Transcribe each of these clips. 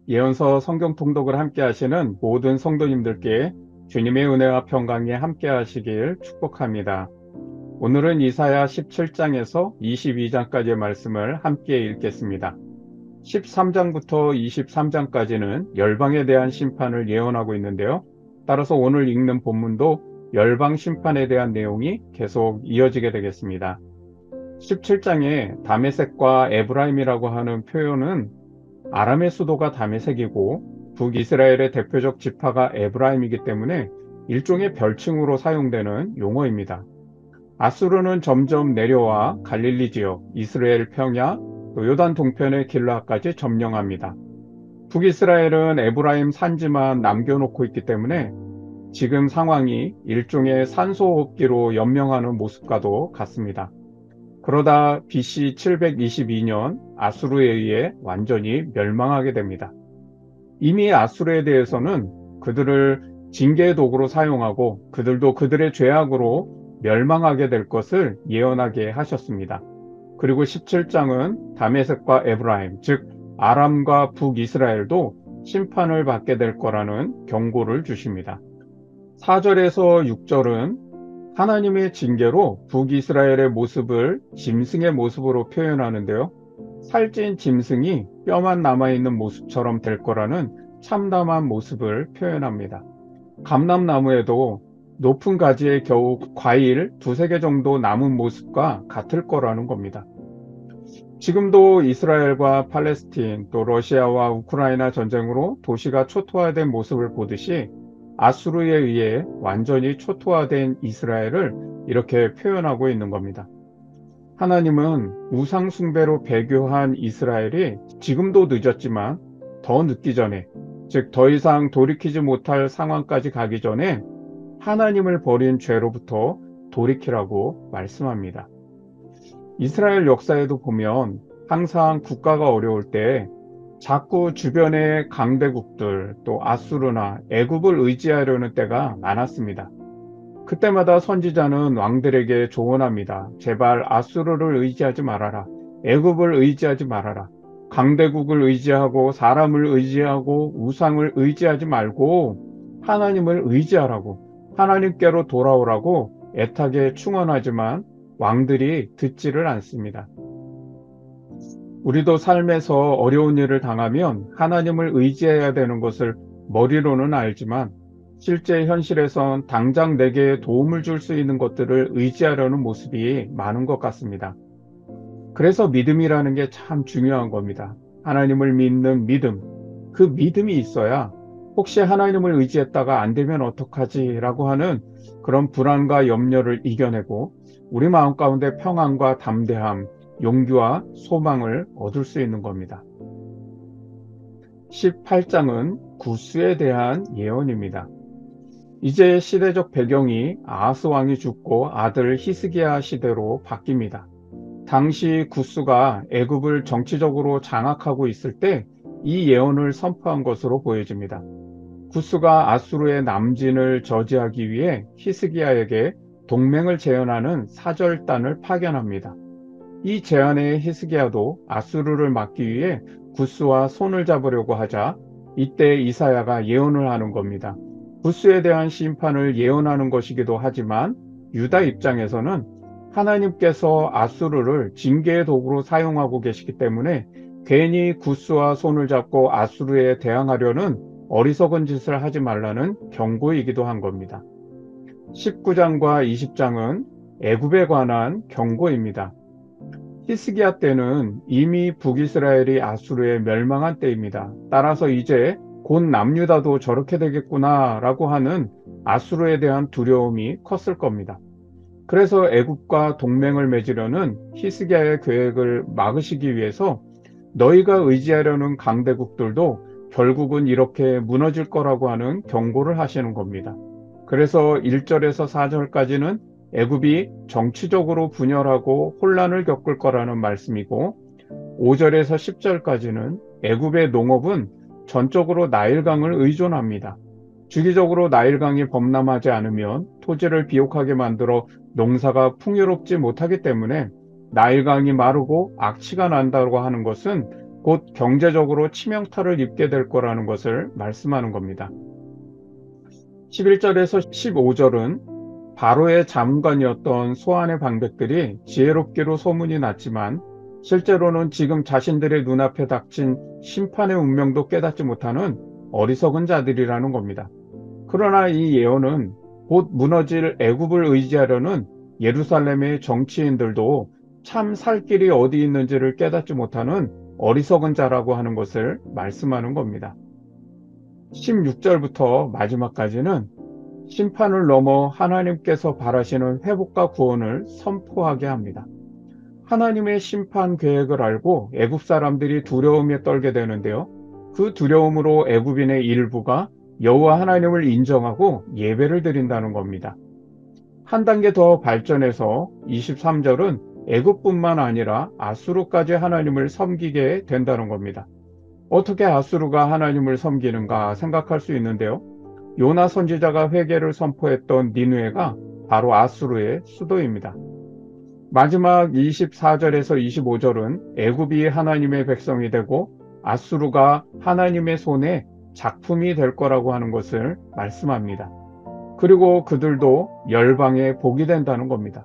예언서 성경 통독을 함께 하시는 모든 성도님들께 주님의 은혜와 평강이 함께 하시길 축복합니다. 오늘은 이사야 17장에서 22장까지의 말씀을 함께 읽겠습니다. 13장부터 23장까지는 열방에 대한 심판을 예언하고 있는데요. 따라서 오늘 읽는 본문도 열방 심판에 대한 내용이 계속 이어지게 되겠습니다. 17장에 다메섹과 에브라임이라고 하는 표현은 아람의 수도가 다메섹이고 북이스라엘의 대표적 지파가 에브라임이기 때문에 일종의 별칭으로 사용되는 용어입니다. 아수르는 점점 내려와 갈릴리 지역, 이스라엘 평야, 또 요단 동편의 길라까지 점령합니다. 북이스라엘은 에브라임 산지만 남겨놓고 있기 때문에 지금 상황이 일종의 산소호흡기로 연명하는 모습과도 같습니다. 그러다 BC 722년 아수르에 의해 완전히 멸망하게 됩니다. 이미 아수르에 대해서는 그들을 징계의 도구로 사용하고 그들도 그들의 죄악으로 멸망하게 될 것을 예언하게 하셨습니다. 그리고 17장은 다메섹과 에브라임, 즉 아람과 북이스라엘도 심판을 받게 될 거라는 경고를 주십니다. 4절에서 6절은 하나님의 징계로 북이스라엘의 모습을 짐승의 모습으로 표현하는데요. 살찐 짐승이 뼈만 남아있는 모습처럼 될 거라는 참담한 모습을 표현합니다. 감람나무에도 높은 가지에 겨우 과일 두세 개 정도 남은 모습과 같을 거라는 겁니다. 지금도 이스라엘과 팔레스틴 또 러시아와 우크라이나 전쟁으로 도시가 초토화된 모습을 보듯이 아수르에 의해 완전히 초토화된 이스라엘을 이렇게 표현하고 있는 겁니다. 하나님은 우상 숭배로 배교한 이스라엘이 지금도 늦었지만 더 늦기 전에, 즉 더 이상 돌이키지 못할 상황까지 가기 전에 하나님을 버린 죄로부터 돌이키라고 말씀합니다. 이스라엘 역사에도 보면 항상 국가가 어려울 때 자꾸 주변의 강대국들 또 아수르나 애굽을 의지하려는 때가 많았습니다. 그때마다 선지자는 왕들에게 조언합니다. 제발 아수르를 의지하지 말아라. 애굽을 의지하지 말아라. 강대국을 의지하고 사람을 의지하고 우상을 의지하지 말고 하나님을 의지하라고, 하나님께로 돌아오라고 애타게 충언하지만 왕들이 듣지를 않습니다. 우리도 삶에서 어려운 일을 당하면 하나님을 의지해야 되는 것을 머리로는 알지만 실제 현실에선 당장 내게 도움을 줄 수 있는 것들을 의지하려는 모습이 많은 것 같습니다. 그래서 믿음이라는 게 참 중요한 겁니다. 하나님을 믿는 믿음, 그 믿음이 있어야 혹시 하나님을 의지했다가 안 되면 어떡하지 라고 하는 그런 불안과 염려를 이겨내고 우리 마음 가운데 평안과 담대함, 용기와 소망을 얻을 수 있는 겁니다. 18장은 구스에 대한 예언입니다. 이제 시대적 배경이 아하스 왕이 죽고 아들 히스기야 시대로 바뀝니다. 당시 구스가 애굽을 정치적으로 장악하고 있을 때 이 예언을 선포한 것으로 보여집니다. 구스가 아수르의 남진을 저지하기 위해 히스기야에게 동맹을 제안하는 사절단을 파견합니다. 이 제안에 히스기야도 아수르를 막기 위해 구스와 손을 잡으려고 하자 이때 이사야가 예언을 하는 겁니다. 구스에 대한 심판을 예언하는 것이기도 하지만 유다 입장에서는 하나님께서 아수르를 징계의 도구로 사용하고 계시기 때문에 괜히 구스와 손을 잡고 아수르에 대항하려는 어리석은 짓을 하지 말라는 경고이기도 한 겁니다. 19장과 20장은 애굽에 관한 경고입니다. 히스기야 때는 이미 북이스라엘이 아수르에 멸망한 때입니다. 따라서 이제 곧 남유다도 저렇게 되겠구나 라고 하는 아수르에 대한 두려움이 컸을 겁니다. 그래서 애굽과 동맹을 맺으려는 히스기야의 계획을 막으시기 위해서 너희가 의지하려는 강대국들도 결국은 이렇게 무너질 거라고 하는 경고를 하시는 겁니다. 그래서 1절에서 4절까지는 애굽이 정치적으로 분열하고 혼란을 겪을 거라는 말씀이고 5절에서 10절까지는 애굽의 농업은 전적으로 나일강을 의존합니다. 주기적으로 나일강이 범람하지 않으면 토지를 비옥하게 만들어 농사가 풍요롭지 못하기 때문에 나일강이 마르고 악취가 난다고 하는 것은 곧 경제적으로 치명타를 입게 될 거라는 것을 말씀하는 겁니다. 11절에서 15절은 바로의 자문관이었던 소안의 방백들이 지혜롭기로 소문이 났지만 실제로는 지금 자신들의 눈앞에 닥친 심판의 운명도 깨닫지 못하는 어리석은 자들이라는 겁니다. 그러나 이 예언은 곧 무너질 애굽을 의지하려는 예루살렘의 정치인들도 참 살 길이 어디 있는지를 깨닫지 못하는 어리석은 자라고 하는 것을 말씀하는 겁니다. 16절부터 마지막까지는 심판을 넘어 하나님께서 바라시는 회복과 구원을 선포하게 합니다. 하나님의 심판 계획을 알고 애굽 사람들이 두려움에 떨게 되는데요. 그 두려움으로 애굽인의 일부가 여호와 하나님을 인정하고 예배를 드린다는 겁니다. 한 단계 더 발전해서 23절은 애굽뿐만 아니라 아수르까지 하나님을 섬기게 된다는 겁니다. 어떻게 아수르가 하나님을 섬기는가 생각할 수 있는데요. 요나 선지자가 회개를 선포했던 니느웨가 바로 아수르의 수도입니다. 마지막 24절에서 25절은 애굽이 하나님의 백성이 되고 아수르가 하나님의 손에 작품이 될 거라고 하는 것을 말씀합니다. 그리고 그들도 열방의 복이 된다는 겁니다.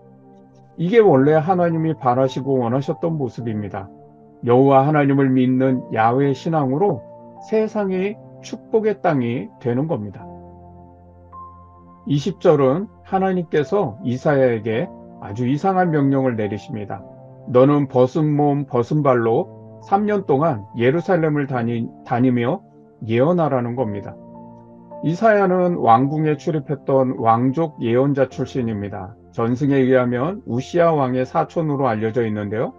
이게 원래 하나님이 바라시고 원하셨던 모습입니다. 여호와 하나님을 믿는 야훼 신앙으로 세상이 축복의 땅이 되는 겁니다. 20절은 하나님께서 이사야에게 아주 이상한 명령을 내리십니다. 너는 벗은 몸 벗은 발로 3년 동안 예루살렘을 다니며 예언하라는 겁니다. 이사야는 왕궁에 출입했던 왕족 예언자 출신입니다. 전승에 의하면 우시야 왕의 사촌으로 알려져 있는데요.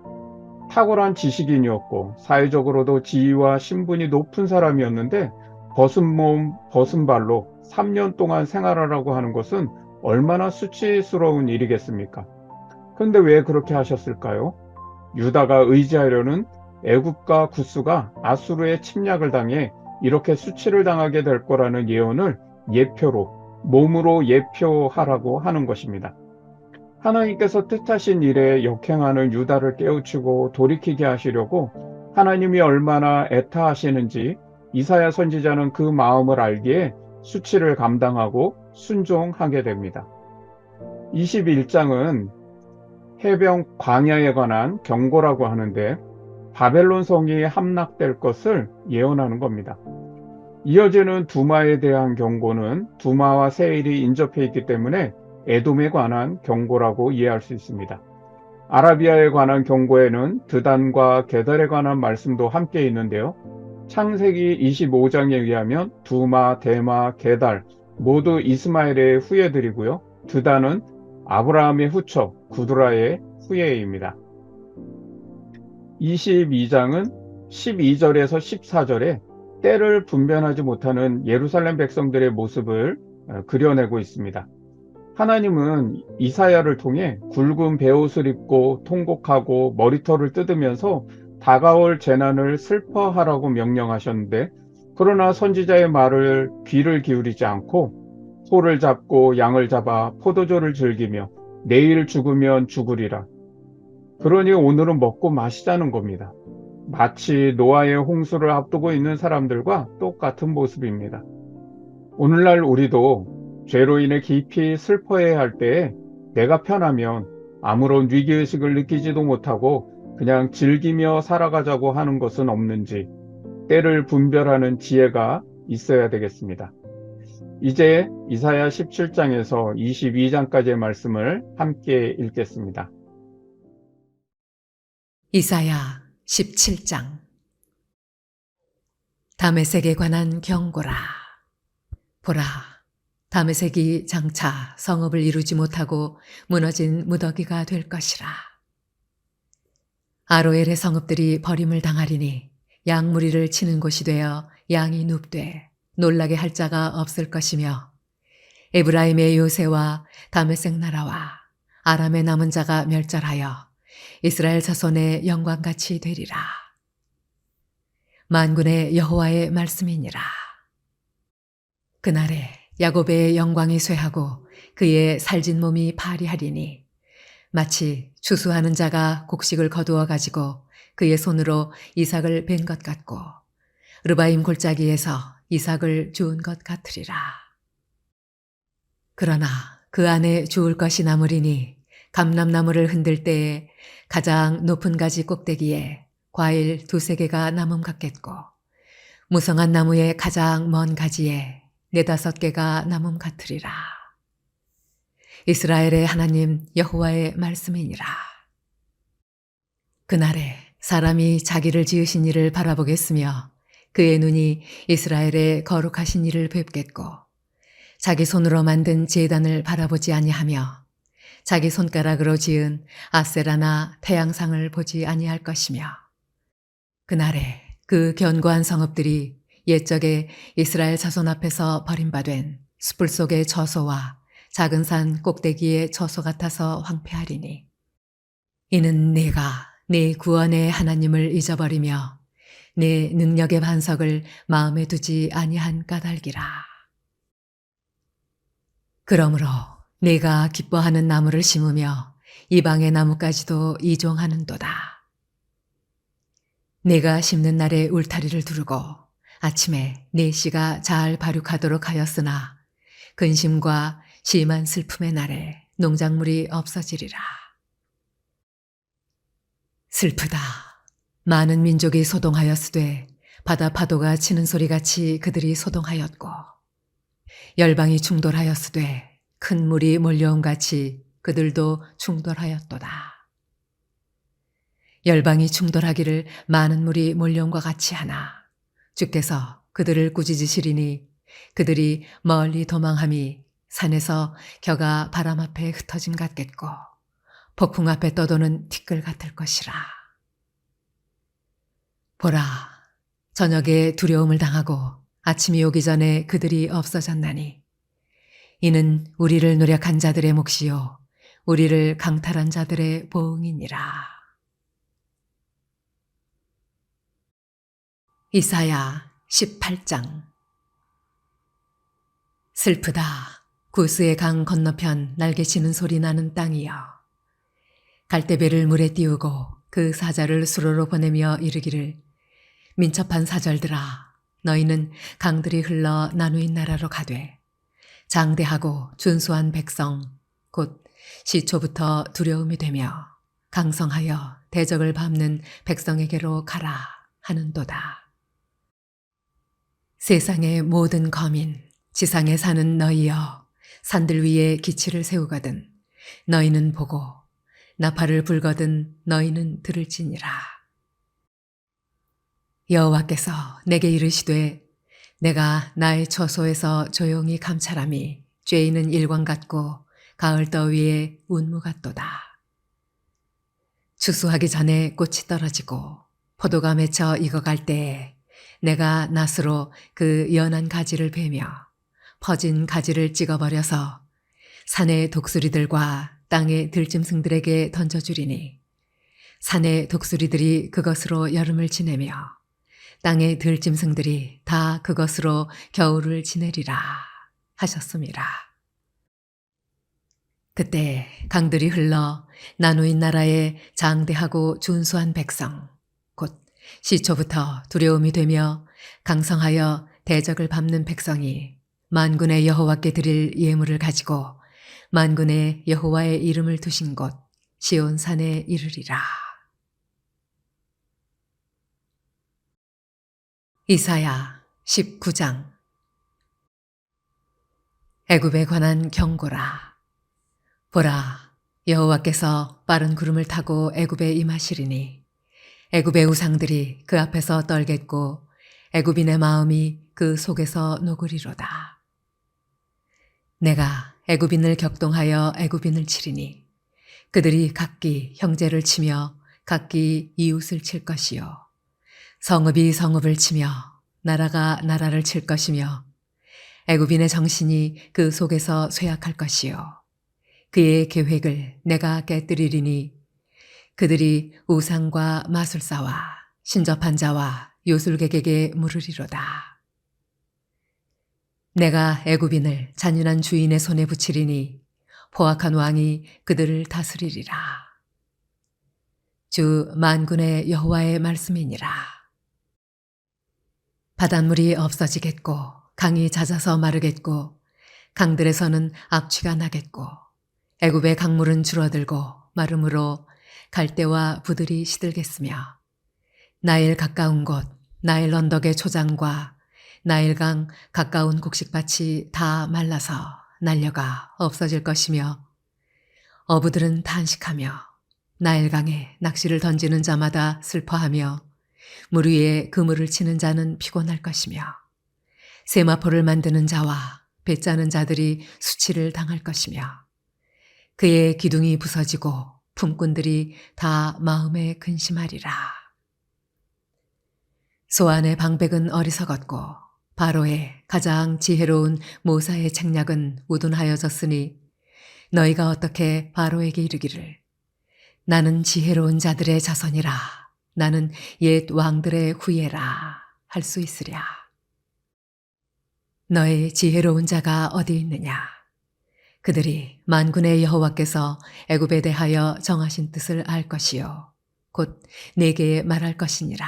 탁월한 지식인이었고 사회적으로도 지위와 신분이 높은 사람이었는데 벗은 몸 벗은 발로 3년 동안 생활하라고 하는 것은 얼마나 수치스러운 일이겠습니까? 그런데 왜 그렇게 하셨을까요? 유다가 의지하려는 애굽과 구스가 아수르의 침략을 당해 이렇게 수치를 당하게 될 거라는 예언을 예표로, 몸으로 예표하라고 하는 것입니다. 하나님께서 뜻하신 일에 역행하는 유다를 깨우치고 돌이키게 하시려고 하나님이 얼마나 애타하시는지 이사야 선지자는 그 마음을 알기에 수치를 감당하고 순종하게 됩니다. 21장은 해변 광야에 관한 경고라고 하는데 바벨론 성이 함락될 것을 예언하는 겁니다. 이어지는 두마에 대한 경고는 두마와 세일이 인접해 있기 때문에 에돔에 관한 경고라고 이해할 수 있습니다. 아라비아에 관한 경고에는 드단과 게달에 관한 말씀도 함께 있는데요. 창세기 25장에 의하면 두마, 데마, 게달 모두 이스마엘의 후예들이고요. 드단은 아브라함의 후처 구드라의 후예입니다. 22장은 12절에서 14절에 때를 분별하지 못하는 예루살렘 백성들의 모습을 그려내고 있습니다. 하나님은 이사야를 통해 굵은 베옷을 입고 통곡하고 머리털을 뜯으면서 다가올 재난을 슬퍼하라고 명령하셨는데 그러나 선지자의 말을 귀를 기울이지 않고 소를 잡고 양을 잡아 포도주를 즐기며 내일 죽으면 죽으리라. 그러니 오늘은 먹고 마시자는 겁니다. 마치 노아의 홍수를 앞두고 있는 사람들과 똑같은 모습입니다. 오늘날 우리도 죄로 인해 깊이 슬퍼해야 할 때에 내가 편하면 아무런 위기의식을 느끼지도 못하고 그냥 즐기며 살아가자고 하는 것은 없는지 때를 분별하는 지혜가 있어야 되겠습니다. 이제 이사야 17장에서 22장까지의 말씀을 함께 읽겠습니다. 이사야 17장. 다메섹에 관한 경고라. 보라, 다메섹이 장차 성읍을 이루지 못하고 무너진 무더기가 될 것이라. 아로엘의 성읍들이 버림을 당하리니 양무리를 치는 곳이 되어 양이 눕되 놀라게 할 자가 없을 것이며 에브라임의 요새와 다메섹 나라와 아람의 남은 자가 멸절하여 이스라엘 자손의 영광같이 되리라. 만군의 여호와의 말씀이니라. 그날에 야곱의 영광이 쇠하고 그의 살진 몸이 파리하리니 마치 추수하는 자가 곡식을 거두어 가지고 그의 손으로 이삭을 벤 것 같고 르바임 골짜기에서 이삭을 주운 것 같으리라. 그러나 그 안에 주울 것이 남으리니 감람나무를 흔들 때에 가장 높은 가지 꼭대기에 과일 두세 개가 남음 같겠고 무성한 나무의 가장 먼 가지에 네다섯 개가 남음 같으리라. 이스라엘의 하나님 여호와의 말씀이니라. 그날에 사람이 자기를 지으신 이를 바라보겠으며 그의 눈이 이스라엘의 거룩하신 이를 뵙겠고 자기 손으로 만든 제단을 바라보지 아니하며 자기 손가락으로 지은 아세라나 태양상을 보지 아니할 것이며 그날에 그 견고한 성읍들이 옛적에 이스라엘 자손 앞에서 버림받은 숯불 속의 저소와 작은 산 꼭대기의 저소 같아서 황폐하리니 이는 내가 내 구원의 하나님을 잊어버리며 내 능력의 반석을 마음에 두지 아니한 까닭이라. 그러므로 내가 기뻐하는 나무를 심으며 이방의 나무까지도 이종하는도다. 내가 심는 날에 울타리를 두르고 아침에 내 씨가 잘 발육하도록 하였으나 근심과 심한 슬픔의 날에 농작물이 없어지리라. 슬프다. 많은 민족이 소동하였으되 바다 파도가 치는 소리같이 그들이 소동하였고 열방이 충돌하였으되 큰 물이 몰려온 같이 그들도 충돌하였도다. 열방이 충돌하기를 많은 물이 몰려온과 같이 하나 주께서 그들을 꾸짖으시리니 그들이 멀리 도망함이 산에서 겨가 바람 앞에 흩어짐 같겠고 폭풍 앞에 떠도는 티끌 같을 것이라. 보라, 저녁에 두려움을 당하고 아침이 오기 전에 그들이 없어졌나니 이는 우리를 노력한 자들의 몫이요 우리를 강탈한 자들의 보응이니라. 이사야 18장. 슬프다. 구스의 강 건너편 날개치는 소리 나는 땅이여. 갈대배를 물에 띄우고 그 사자를 수로로 보내며 이르기를 민첩한 사절들아 너희는 강들이 흘러 나누인 나라로 가되 장대하고 준수한 백성 곧 시초부터 두려움이 되며 강성하여 대적을 밟는 백성에게로 가라 하는도다. 세상의 모든 거민 지상에 사는 너희여 산들 위에 기치를 세우거든 너희는 보고 나팔을 불거든 너희는 들을지니라. 여호와께서 내게 이르시되 내가 나의 처소에서 조용히 감찰함이 쬐이는 일광 같고 가을 더위에 운무 같도다. 추수하기 전에 꽃이 떨어지고 포도가 맺혀 익어갈 때에 내가 낫으로 그 연한 가지를 베며 퍼진 가지를 찍어버려서 산의 독수리들과 땅의 들짐승들에게 던져주리니 산의 독수리들이 그것으로 여름을 지내며 땅의 들짐승들이 다 그것으로 겨울을 지내리라 하셨습니다. 그때 강들이 흘러 나누인 나라의 장대하고 준수한 백성 곧 시초부터 두려움이 되며 강성하여 대적을 밟는 백성이 만군의 여호와께 드릴 예물을 가지고 만군의 여호와의 이름을 두신 곳 시온산에 이르리라. 이사야 19장. 애굽에 관한 경고라. 보라, 여호와께서 빠른 구름을 타고 애굽에 임하시리니 애굽의 우상들이 그 앞에서 떨겠고 애굽인의 마음이 그 속에서 녹으리로다. 내가 애굽인을 격동하여 애굽인을 치리니 그들이 각기 형제를 치며 각기 이웃을 칠 것이요 성읍이 성읍을 치며 나라가 나라를 칠 것이며 애굽인의 정신이 그 속에서 쇠약할 것이요 그의 계획을 내가 깨뜨리리니 그들이 우상과 마술사와 신접한 자와 요술객에게 물으리로다. 내가 애굽인을 잔인한 주인의 손에 붙이리니 포악한 왕이 그들을 다스리리라. 주 만군의 여호와의 말씀이니라. 바닷물이 없어지겠고 강이 잦아서 마르겠고 강들에서는 악취가 나겠고 애굽의 강물은 줄어들고 마름으로 갈대와 부들이 시들겠으며 나일 가까운 곳 나일 언덕의 초장과 나일강 가까운 곡식밭이 다 말라서 날려가 없어질 것이며 어부들은 탄식하며 나일강에 낚시를 던지는 자마다 슬퍼하며 물 위에 그물을 치는 자는 피곤할 것이며 세마포를 만드는 자와 배 짜는 자들이 수치를 당할 것이며 그의 기둥이 부서지고 품꾼들이 다 마음에 근심하리라. 소안의 방백은 어리석었고 바로의 가장 지혜로운 모사의 책략은 우둔하여졌으니 너희가 어떻게 바로에게 이르기를 나는 지혜로운 자들의 자손이라 나는 옛 왕들의 후예라 할 수 있으랴. 너희 지혜로운 자가 어디 있느냐? 그들이 만군의 여호와께서 애굽에 대하여 정하신 뜻을 알 것이요 곧 내게 말할 것이니라.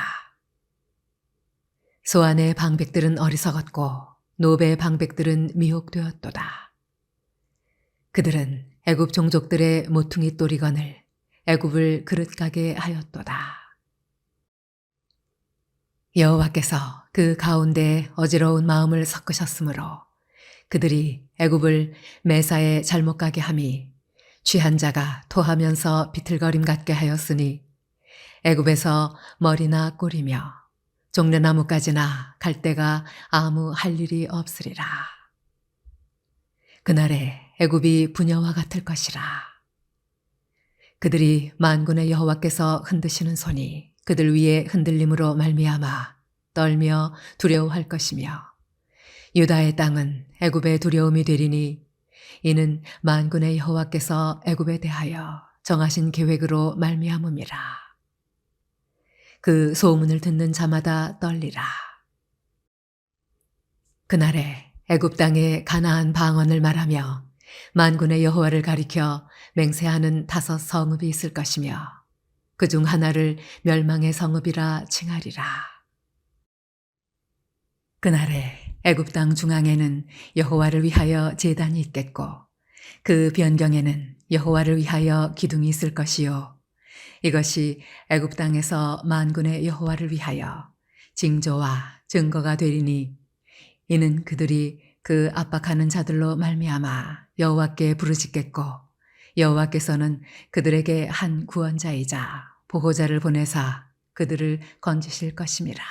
소안의 방백들은 어리석었고 노베의 방백들은 미혹되었도다. 그들은 애굽 종족들의 모퉁이 또리건을 애굽을 그릇가게 하였도다. 여호와께서 그 가운데 어지러운 마음을 섞으셨으므로 그들이 애굽을 매사에 잘못 가게 함이 취한 자가 토하면서 비틀거림 같게 하였으니 애굽에서 머리나 꼬리며 종려나무까지나 갈대가 아무 할 일이 없으리라. 그날에 애굽이 부녀와 같을 것이라. 그들이 만군의 여호와께서 흔드시는 손이 그들 위에 흔들림으로 말미암아 떨며 두려워할 것이며 유다의 땅은 애굽의 두려움이 되리니 이는 만군의 여호와께서 애굽에 대하여 정하신 계획으로 말미암음이라. 그 소문을 듣는 자마다 떨리라. 그날에 애굽 땅에 가나안 방언을 말하며 만군의 여호와를 가리켜 맹세하는 5 성읍이 있을 것이며 그중 하나를 멸망의 성읍이라 칭하리라. 그날에 애굽 땅 중앙에는 여호와를 위하여 제단이 있겠고 그 변경에는 여호와를 위하여 기둥이 있을 것이요 이것이 애굽 땅에서 만군의 여호와를 위하여 징조와 증거가 되리니 이는 그들이 그 압박하는 자들로 말미암아 여호와께 부르짖겠고 여호와께서는 그들에게 한 구원자이자 보호자를 보내사 그들을 건지실 것임이라.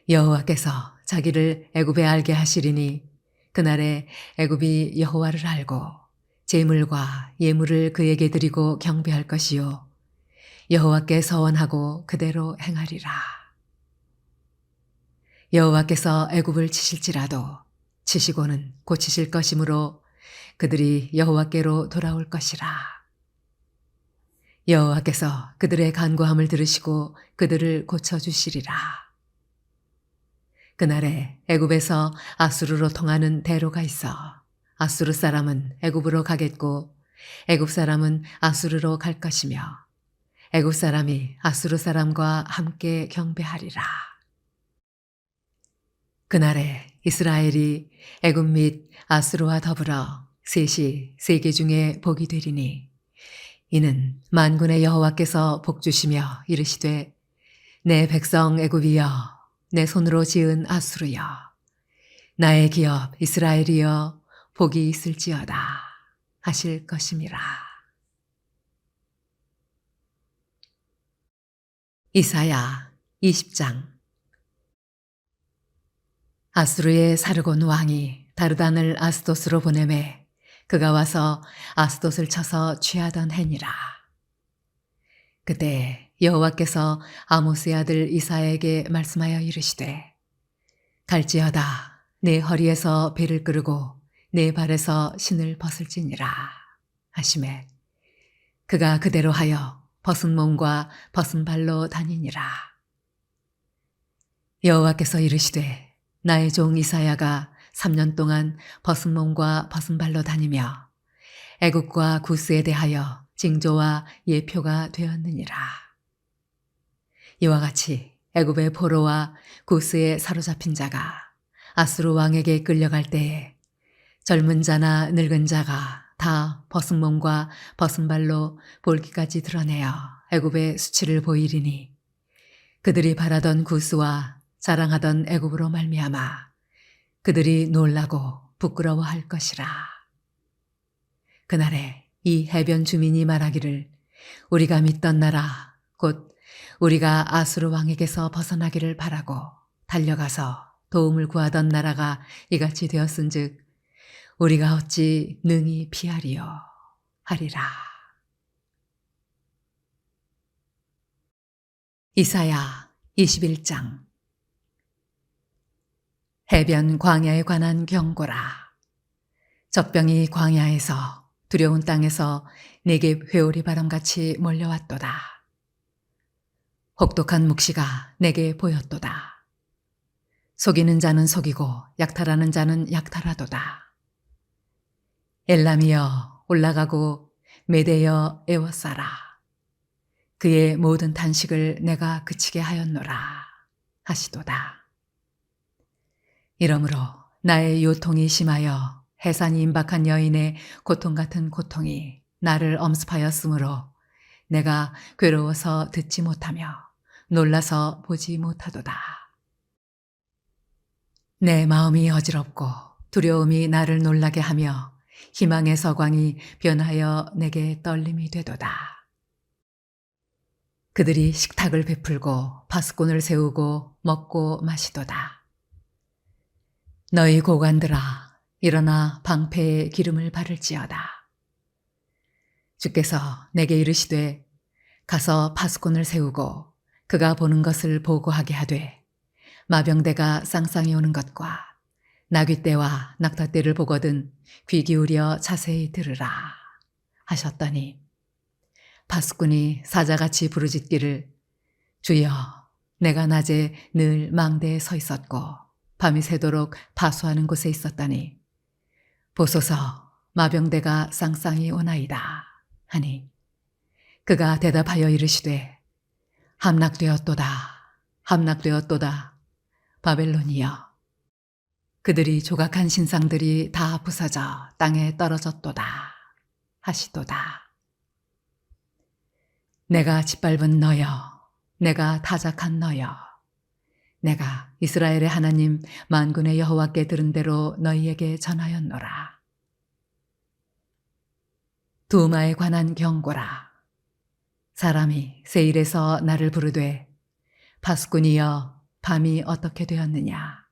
여호와께서 자기를 애굽에 알게 하시리니 그날에 애굽이 여호와를 알고 제물과 예물을 그에게 드리고 경배할 것이요 여호와께 서원하고 그대로 행하리라. 여호와께서 애굽을 치실지라도 치시고는 고치실 것이므로 그들이 여호와께로 돌아올 것이라. 여호와께서 그들의 간구함을 들으시고 그들을 고쳐주시리라. 그날에 애굽에서 아수르로 통하는 대로가 있어 아수르 사람은 애굽으로 가겠고 애굽 사람은 아수르로 갈 것이며 애굽 사람이 아수르 사람과 함께 경배하리라. 그날에 이스라엘이 애굽 및 아수르와 더불어 셋이 세계 중에 복이 되리니 이는 만군의 여호와께서 복 주시며 이르시되 내 백성 애굽이여 내 손으로 지은 아수르여 나의 기업 이스라엘이여 복이 있을지어다 하실 것임이라. 이사야 20장. 아수르의 사르곤 왕이 다르단을 아스돗으로 보내매 그가 와서 아스돗을 쳐서 취하던 해니라. 그때 여호와께서 아모스의 아들 이사야에게 말씀하여 이르시되 갈지어다 내 허리에서 배를 끄르고 내 발에서 신을 벗을지니라 하시매 그가 그대로 하여 벗은 몸과 벗은 발로 다니니라. 여호와께서 이르시되 나의 종 이사야가 3년 동안 벗은 몸과 벗은 발로 다니며 애굽과 구스에 대하여 징조와 예표가 되었느니라. 이와 같이 애굽의 포로와 구스에 사로잡힌 자가 아수르 왕에게 끌려갈 때에 젊은 자나 늙은 자가 다 벗은 몸과 벗은 발로 볼기까지 드러내어 애굽의 수치를 보이리니 그들이 바라던 구스와 자랑하던 애굽으로 말미암아 그들이 놀라고 부끄러워할 것이라. 그날에 이 해변 주민이 말하기를 우리가 믿던 나라 곧 우리가 아수르 왕에게서 벗어나기를 바라고 달려가서 도움을 구하던 나라가 이같이 되었은즉 우리가 어찌 능히 피하리요 하리라. 이사야 21장. 해변 광야에 관한 경고라. 적병이 광야에서 두려운 땅에서 내게 회오리 바람같이 몰려왔도다. 혹독한 묵시가 내게 보였도다. 속이는 자는 속이고 약탈하는 자는 약탈하도다. 엘람이여 올라가고 메대여 에워싸라. 그의 모든 탄식을 내가 그치게 하였노라 하시도다. 이러므로 나의 요통이 심하여 해산이 임박한 여인의 고통 같은 고통이 나를 엄습하였으므로 내가 괴로워서 듣지 못하며 놀라서 보지 못하도다. 내 마음이 어지럽고 두려움이 나를 놀라게 하며 희망의 서광이 변하여 내게 떨림이 되도다. 그들이 식탁을 베풀고 파수꾼을 세우고 먹고 마시도다. 너희 고관들아 일어나 방패에 기름을 바를지어다. 주께서 내게 이르시되 가서 파수꾼을 세우고 그가 보는 것을 보고하게 하되 마병대가 쌍쌍이 오는 것과 나귀떼와 낙타떼를 보거든 귀 기울여 자세히 들으라 하셨더니 파수꾼이 사자같이 부르짖기를 주여 내가 낮에 늘 망대에 서 있었고 밤이 새도록 파수하는 곳에 있었다니 보소서 마병대가 쌍쌍이 오나이다 하니 그가 대답하여 이르시되 함락되었도다 함락되었도다 바벨론이여 그들이 조각한 신상들이 다 부서져 땅에 떨어졌도다 하시도다. 내가 짓밟은 너여 내가 타작한 너여 내가 이스라엘의 하나님 만군의 여호와께 들은 대로 너희에게 전하였노라. 두마에 관한 경고라. 사람이 세일에서 나를 부르되 파수꾼이여 밤이 어떻게 되었느냐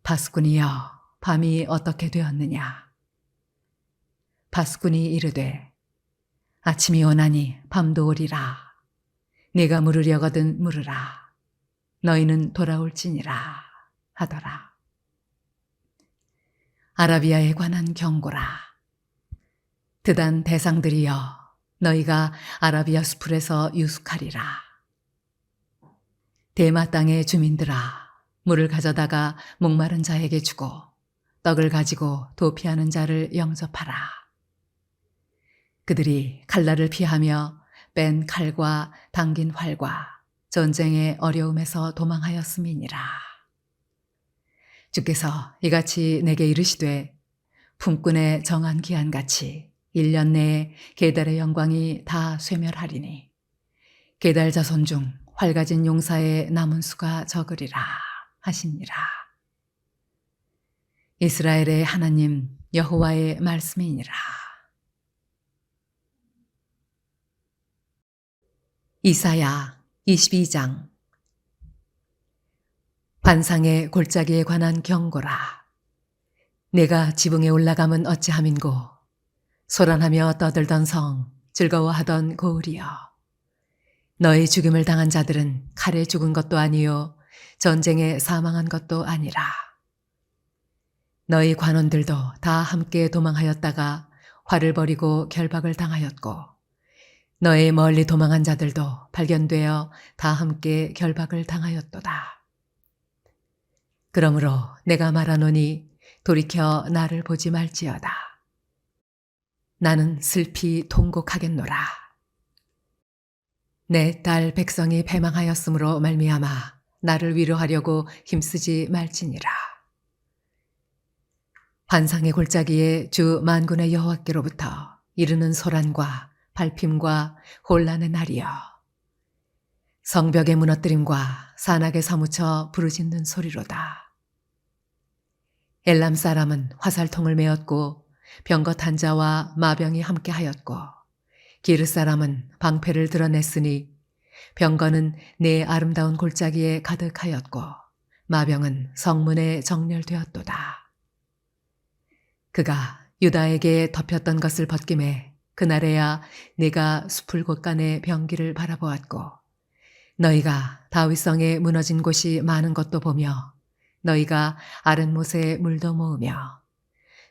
파수꾼이여 밤이 어떻게 되었느냐 파수꾼이 이르되 아침이 오나니 밤도 오리라 네가 물으려거든 물으라 너희는 돌아올지니라 하더라. 아라비아에 관한 경고라. 드단 대상들이여 너희가 아라비아 수풀에서 유숙하리라. 대마 땅의 주민들아 물을 가져다가 목마른 자에게 주고 떡을 가지고 도피하는 자를 영접하라. 그들이 칼날을 피하며 뺀 칼과 당긴 활과 전쟁의 어려움에서 도망하였음이니라. 주께서 이같이 내게 이르시되 품꾼의 정한 기한같이 1년 내에 게달의 영광이 다 쇠멸하리니 게달 자손 중 활 가진 용사의 남은 수가 적으리라 하시니라. 이스라엘의 하나님 여호와의 말씀이니라. 이사야 22장. 관상의 골짜기에 관한 경고라. 내가 지붕에 올라감은 어찌함인고 소란하며 떠들던 성 즐거워하던 고을이여 너희 죽임을 당한 자들은 칼에 죽은 것도 아니요 전쟁에 사망한 것도 아니라 너희 관원들도 다 함께 도망하였다가 활을 버리고 결박을 당하였고 너희 멀리 도망한 자들도 발견되어 다 함께 결박을 당하였도다. 그러므로 내가 말하노니 돌이켜 나를 보지 말지어다. 나는 슬피 통곡하겠노라. 내 딸 백성이 패망하였으므로 말미암아 나를 위로하려고 힘쓰지 말지니라. 환상의 골짜기에 주 만군의 여호와께로부터 이르는 소란과 발핌과 혼란의 날이여. 성벽의 무너뜨림과 산악에 사무쳐 부르짖는 소리로다. 엘람 사람은 화살통을 메었고 병거 한 자와 마병이 함께하였고 기르 사람은 방패를 드러냈으니 병거는 내 아름다운 골짜기에 가득하였고 마병은 성문에 정렬되었도다. 그가 유다에게 덮였던 것을 벗김에 그날에야 내가 숲을 곳간의 병기를 바라보았고 너희가 다윗성에 무너진 곳이 많은 것도 보며 너희가 아랫못에 물도 모으며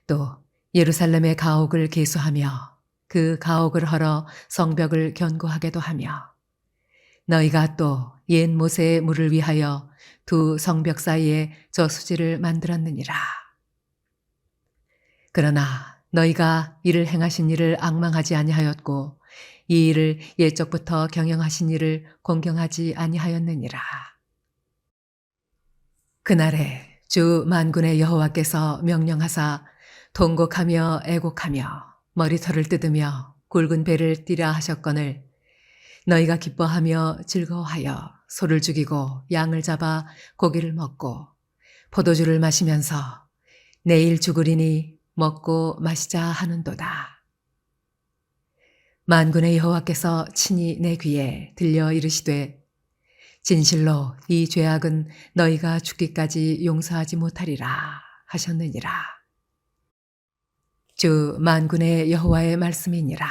또 예루살렘의 가옥을 계수하며 그 가옥을 헐어 성벽을 견고하게도 하며 너희가 또 옛 모세의 물을 위하여 두 성벽 사이에 저수지를 만들었느니라. 그러나 너희가 이를 행하신 일을 앙망하지 아니하였고 이 일을 옛적부터 경영하신 일을 공경하지 아니하였느니라. 그날에 주 만군의 여호와께서 명령하사 통곡하며 애곡하며 머리털을 뜯으며 굵은 배를 띠라 하셨거늘 너희가 기뻐하며 즐거워하여 소를 죽이고 양을 잡아 고기를 먹고 포도주를 마시면서 내일 죽으리니 먹고 마시자 하는도다. 만군의 여호와께서 친히 내 귀에 들려 이르시되 진실로 이 죄악은 너희가 죽기까지 용서하지 못하리라 하셨느니라. 주 만군의 여호와의 말씀이니라.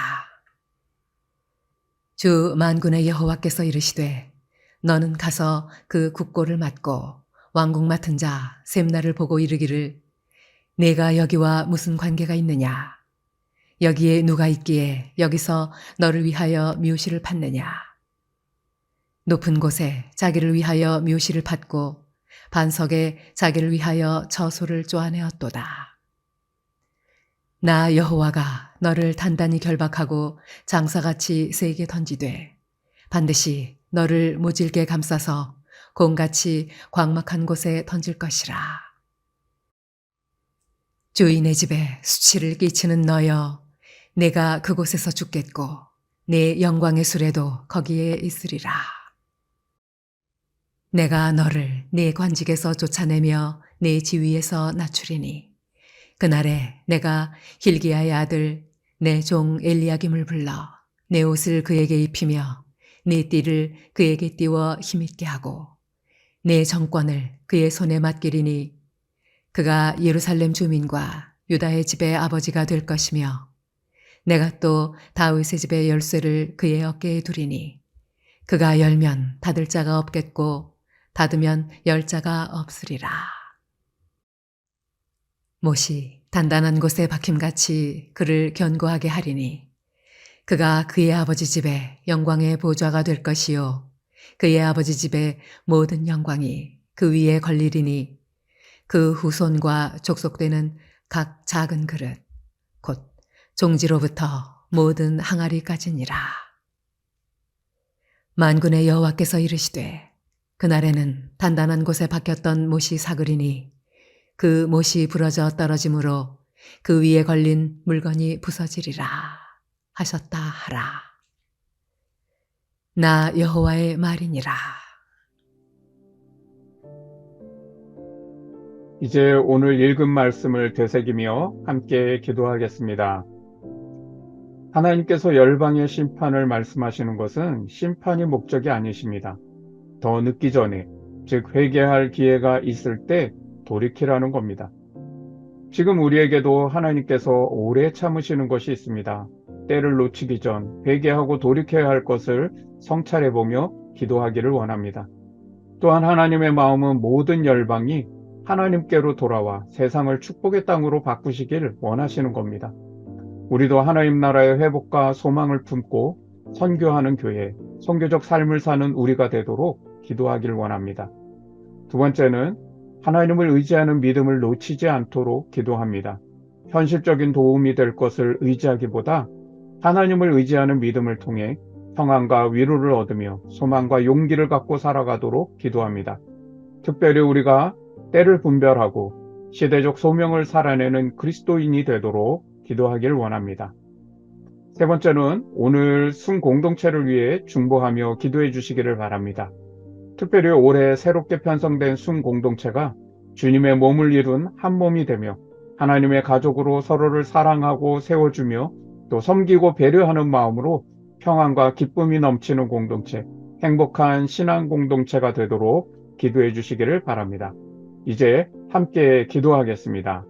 주 만군의 여호와께서 이르시되 너는 가서 그 국고를 맡고 왕궁 맡은 자 셈나를 보고 이르기를 내가 여기와 무슨 관계가 있느냐? 여기에 누가 있기에 여기서 너를 위하여 묘시를 팠느냐? 높은 곳에 자기를 위하여 묘시를 팠고 반석에 자기를 위하여 저소를 쪼아내었도다. 나 여호와가 너를 단단히 결박하고 장사같이 세게 던지되 반드시 너를 모질게 감싸서 곰같이 광막한 곳에 던질 것이라. 주인의 집에 수치를 끼치는 너여 내가 그곳에서 죽겠고 내 영광의 수레도 거기에 있으리라. 내가 너를 네 관직에서 쫓아내며 네 지위에서 낮추리니 그날에 내가 hil기야의 아들 내 종 엘리야김을 불러 내 옷을 그에게 입히며 네 띠를 그에게 띄워 힘있게 하고 내 정권을 그의 손에 맡기리니 그가 예루살렘 주민과 유다의 집의 아버지가 될 것이며 내가 또 다윗의 집의 열쇠를 그의 어깨에 두리니 그가 열면 닫을 자가 없겠고 닫으면 열 자가 없으리라. 못이 단단한 곳에 박힘같이 그를 견고하게 하리니 그가 그의 아버지 집에 영광의 보좌가 될 것이요 그의 아버지 집의 모든 영광이 그 위에 걸리리니 그 후손과 족속되는 각 작은 그릇 곧 종지로부터 모든 항아리까지니라. 만군의 여호와께서 이르시되 그날에는 단단한 곳에 박혔던 못이 사그리니 그 못이 부러져 떨어짐으로 그 위에 걸린 물건이 부서지리라 하셨다 하라. 나 여호와의 말이니라. 이제 오늘 읽은 말씀을 되새기며 함께 기도하겠습니다. 하나님께서 열방의 심판을 말씀하시는 것은 심판이 목적이 아니십니다. 더 늦기 전에, 즉 회개할 기회가 있을 때 돌이키라는 겁니다. 지금 우리에게도 하나님께서 오래 참으시는 것이 있습니다. 때를 놓치기 전 회개하고 돌이켜야 할 것을 성찰해보며 기도하기를 원합니다. 또한 하나님의 마음은 모든 열방이 하나님께로 돌아와 세상을 축복의 땅으로 바꾸시길 원하시는 겁니다. 우리도 하나님 나라의 회복과 소망을 품고 선교하는 교회, 선교적 삶을 사는 우리가 되도록 기도하길 원합니다. 두 번째는 하나님을 의지하는 믿음을 놓치지 않도록 기도합니다. 현실적인 도움이 될 것을 의지하기보다 하나님을 의지하는 믿음을 통해 평안과 위로를 얻으며 소망과 용기를 갖고 살아가도록 기도합니다. 특별히 우리가 때를 분별하고 시대적 소명을 살아내는 그리스도인이 되도록 기도하길 원합니다. 세 번째는 오늘 순 공동체를 위해 중보하며 기도해 주시기를 바랍니다. 특별히 올해 새롭게 편성된 순 공동체가 주님의 몸을 이룬 한 몸이 되며 하나님의 가족으로 서로를 사랑하고 세워주며 또 섬기고 배려하는 마음으로 평안과 기쁨이 넘치는 공동체, 행복한 신앙 공동체가 되도록 기도해 주시기를 바랍니다. 이제 함께 기도하겠습니다.